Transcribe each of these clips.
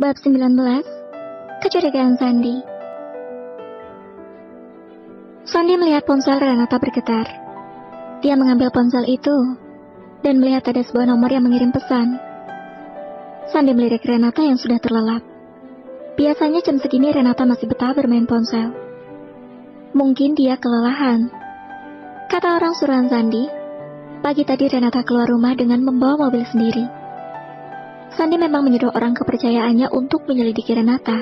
Bab 19. Kecurigaan Sandi. Sandi melihat ponsel Renata bergetar. Dia mengambil ponsel itu dan melihat ada sebuah nomor yang mengirim pesan. Sandi melirik Renata yang sudah terlelap. Biasanya jam segini Renata masih betah bermain ponsel. Mungkin dia kelelahan. Kata orang suruhan Sandi, pagi tadi Renata keluar rumah dengan membawa mobil sendiri. Sandi memang menyuruh orang kepercayaannya untuk menyelidiki Renata.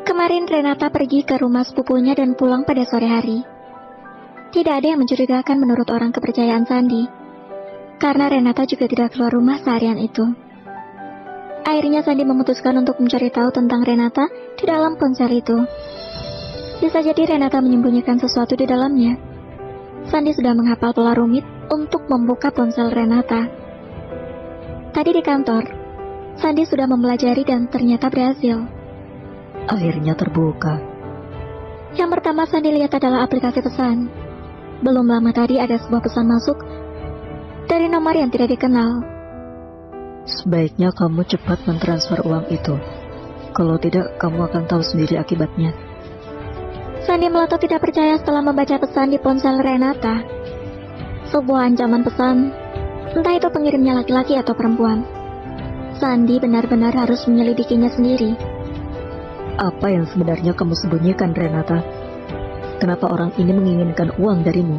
Kemarin Renata pergi ke rumah sepupunya dan pulang pada sore hari. Tidak ada yang mencurigakan menurut orang kepercayaan Sandi, karena Renata juga tidak keluar rumah seharian itu. Akhirnya Sandi memutuskan untuk mencari tahu tentang Renata di dalam ponsel itu. Bisa jadi Renata menyembunyikan sesuatu di dalamnya. Sandi sudah menghafal pola rumit untuk membuka ponsel Renata. Tadi di kantor, Sandi sudah mempelajari dan ternyata berhasil. Akhirnya terbuka. Yang pertama Sandi lihat adalah aplikasi pesan. Belum lama tadi ada sebuah pesan masuk dari nomor yang tidak dikenal. Sebaiknya kamu cepat mentransfer uang itu. Kalau tidak, kamu akan tahu sendiri akibatnya. Sandi melotot tidak percaya setelah membaca pesan di ponsel Renata. Sebuah ancaman pesan, entah itu pengirimnya laki-laki atau perempuan. Sandi benar-benar harus menyelidikinya sendiri. Apa yang sebenarnya kamu sembunyikan, Renata? Kenapa orang ini menginginkan uang darimu?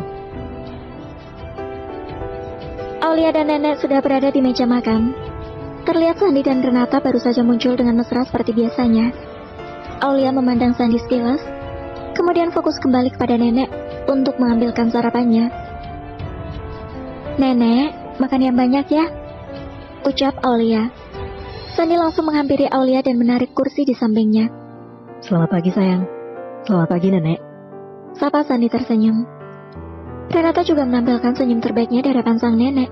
Aulia dan Nenek sudah berada di meja makan. Terlihat Sandi dan Renata baru saja muncul dengan mesra seperti biasanya. Aulia memandang Sandi sekilas, kemudian fokus kembali kepada Nenek untuk mengambilkan sarapannya. "Nenek, makan yang banyak ya," ucap Aulia. Sandi langsung menghampiri Aulia dan menarik kursi di sampingnya. Selamat pagi, sayang. Selamat pagi, Nenek. Sapa Sandi tersenyum. Renata juga menampilkan senyum terbaiknya di hadapan sang nenek.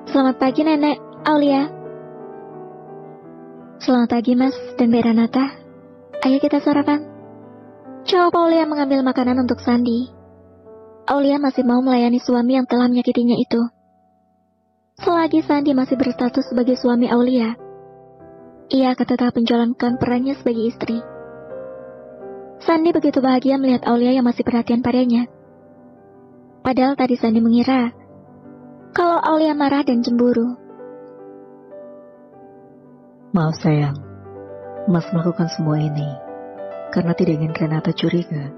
"Selamat pagi, Nenek, Aulia." "Selamat pagi, Mas dan Mbak Renata. Ayo kita sarapan." Jawab Aulia mengambil makanan untuk Sandi. Aulia masih mau melayani suami yang telah menyakitinya itu. Selagi Sandi masih berstatus sebagai suami Aulia, ia akan tetap menjalankan perannya sebagai istri. Sandi begitu bahagia melihat Aulia yang masih perhatian padanya. Padahal tadi Sandi mengira kalau Aulia marah dan cemburu. Maaf, sayang. Mas melakukan semua ini karena tidak ingin Renata curiga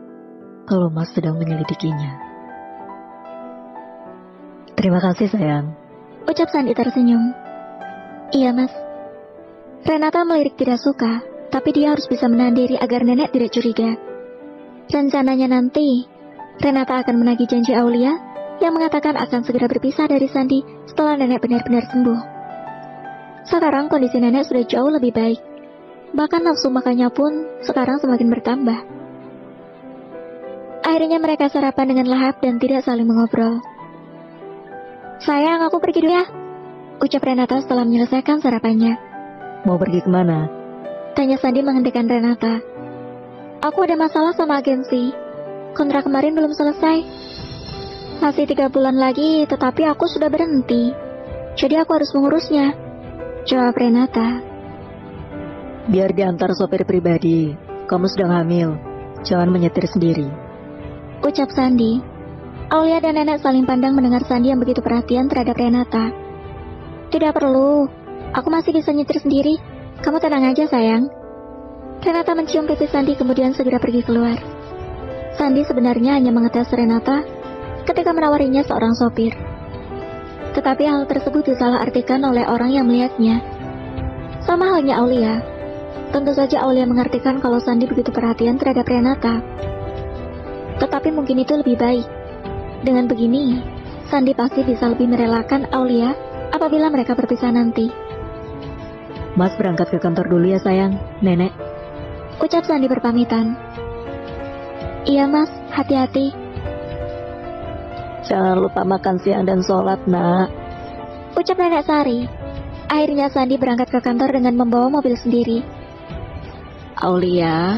kalau Mas sedang menyelidikinya. Terima kasih, sayang, ucap Sandi tersenyum. "Iya, Mas." Renata melirik tidak suka, tapi dia harus bisa menahan diri agar nenek tidak curiga. Rencananya nanti, Renata akan menagih janji Aulia yang mengatakan akan segera berpisah dari Sandi setelah nenek benar-benar sembuh. Sekarang kondisi nenek sudah jauh lebih baik. Bahkan nafsu makannya pun sekarang semakin bertambah. Akhirnya mereka sarapan dengan lahap dan tidak saling mengobrol. "Sayang, aku pergi dulu ya," ucap Renata setelah menyelesaikan sarapannya. Mau pergi kemana? Tanya Sandi menghentikan Renata. "Aku ada masalah sama agensi. Kontrak kemarin belum selesai. Masih 3 bulan lagi, tetapi aku sudah berhenti. Jadi aku harus mengurusnya," jawab Renata. Biar diantar sopir pribadi. Kamu sedang hamil. Jangan menyetir sendiri, ucap Sandi. Aulia dan Nenek saling pandang mendengar Sandi yang begitu perhatian terhadap Renata. "Tidak perlu. Aku masih bisa nyetir sendiri. Kamu tenang aja, sayang." Renata mencium pipi Sandi kemudian segera pergi keluar. Sandi sebenarnya hanya mengetes Renata ketika menawarinya seorang sopir. Tetapi hal tersebut disalahartikan oleh orang yang melihatnya. Sama halnya Aulia. Tentu saja Aulia mengartikan kalau Sandi begitu perhatian terhadap Renata. Tetapi mungkin itu lebih baik. Dengan begini, Sandi pasti bisa lebih merelakan Aulia apabila mereka berpisah nanti. Mas berangkat ke kantor dulu ya, sayang, Nenek, ucap Sandi berpamitan. "Iya, Mas, hati-hati." Jangan lupa makan siang dan sholat, nak, ucap Nenek Sari. Akhirnya Sandi berangkat ke kantor dengan membawa mobil sendiri. Aulia,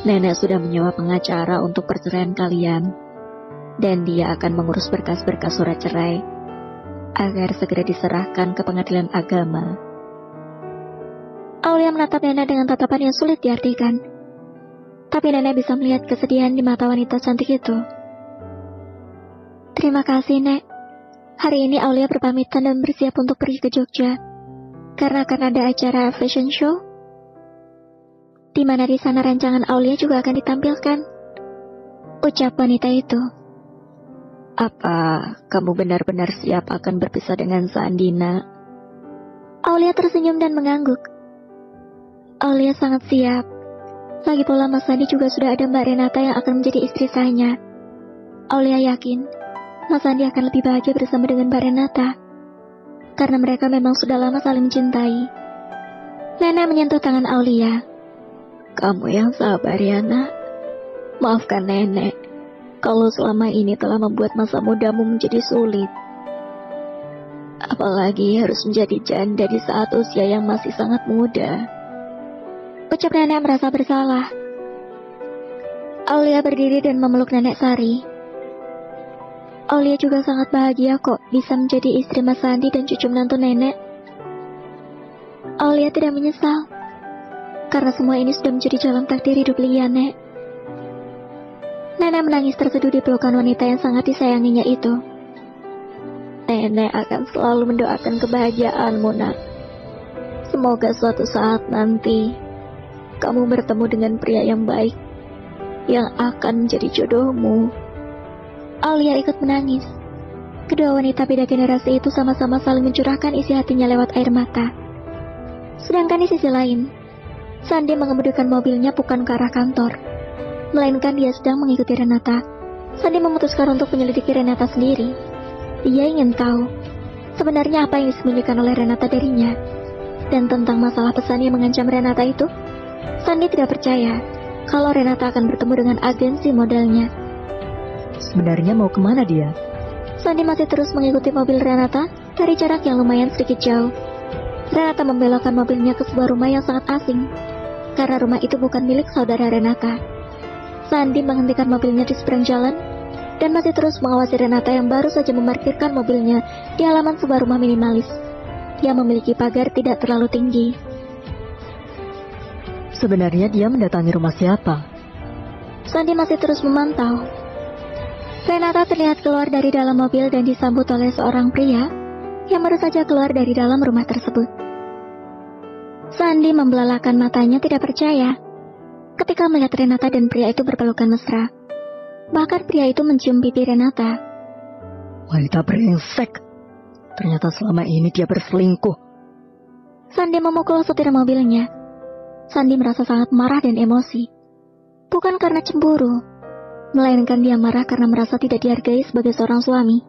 Nenek sudah menyewa pengacara untuk perceraian kalian, dan dia akan mengurus berkas-berkas surat cerai agar segera diserahkan ke pengadilan agama. Aulia menatap nenek dengan tatapan yang sulit diartikan. Tapi nenek bisa melihat kesedihan di mata wanita cantik itu. Terima kasih, Nek. Hari ini Aulia berpamitan dan bersiap untuk pergi ke Jogja. Karena akan ada acara fashion show, di mana di sana rancangan Aulia juga akan ditampilkan. Ucap wanita itu. Apa kamu benar-benar siap akan berpisah dengan Sandina? Aulia tersenyum dan mengangguk. Aulia sangat siap. Lagi pula Mas Sandi juga sudah ada Mbak Renata yang akan menjadi istri sahnya. Aulia yakin Mas Sandi akan lebih bahagia bersama dengan Mbak Renata, karena mereka memang sudah lama saling mencintai. Nenek menyentuh tangan Aulia. Kamu yang sabar ya, Nak. Maafkan nenek kalau selama ini telah membuat masa mudamu menjadi sulit. Apalagi harus menjadi janda di saat usia yang masih sangat muda. Ucap nenek merasa bersalah. Aulia berdiri dan memeluk nenek Sari. Aulia juga sangat bahagia kok bisa menjadi istri Mas Sandi dan cucu menantu nenek. Aulia tidak menyesal, karena semua ini sudah menjadi jalan takdir hidup Lia, Nek. Nenek menangis terseduh di pelukan wanita yang sangat disayanginya itu. Nenek akan selalu mendoakan kebahagiaanmu, Nak. Semoga suatu saat nanti kamu bertemu dengan pria yang baik, yang akan menjadi jodohmu. Aulia ikut menangis. Kedua wanita beda generasi itu sama-sama saling mencurahkan isi hatinya lewat air mata. Sedangkan di sisi lain, Sandi mengemudikan mobilnya bukan ke arah kantor, melainkan dia sedang mengikuti Renata. Sandi memutuskan untuk menyelidiki Renata sendiri. Dia ingin tahu sebenarnya apa yang disembunyikan oleh Renata darinya. Dan tentang masalah pesan yang mengancam Renata itu, Sandi tidak percaya kalau Renata akan bertemu dengan agensi modelnya. Sebenarnya mau kemana dia? Sandi masih terus mengikuti mobil Renata dari jarak yang lumayan sedikit jauh. Renata membelokkan mobilnya ke sebuah rumah yang sangat asing, karena rumah itu bukan milik saudara Renata. Sandi menghentikan mobilnya di seberang jalan dan masih terus mengawasi Renata yang baru saja memarkirkan mobilnya di halaman sebuah rumah minimalis yang memiliki pagar tidak terlalu tinggi. Sebenarnya dia mendatangi rumah siapa? Sandi masih terus memantau. Renata terlihat keluar dari dalam mobil dan disambut oleh seorang pria yang baru saja keluar dari dalam rumah tersebut. Sandi membelalakan matanya tidak percaya ketika melihat Renata dan pria itu berpelukan mesra. Bahkan pria itu mencium pipi Renata. Wanita brengsek. Ternyata selama ini dia berselingkuh. Sandi memukul setir mobilnya. Sandi merasa sangat marah dan emosi. Bukan karena cemburu, melainkan dia marah karena merasa tidak dihargai sebagai seorang suami.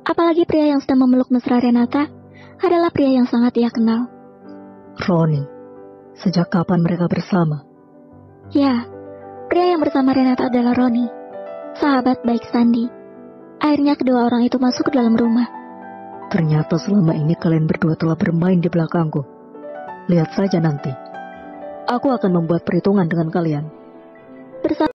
Apalagi pria yang sedang memeluk mesra Renata adalah pria yang sangat ia kenal. Roni. Sejak kapan mereka bersama? Ya, pria yang bersama Renata adalah Roni, sahabat baik Sandi. Akhirnya kedua orang itu masuk ke dalam rumah. Ternyata selama ini kalian berdua telah bermain di belakangku. Lihat saja nanti. Aku akan membuat perhitungan dengan kalian. Bersama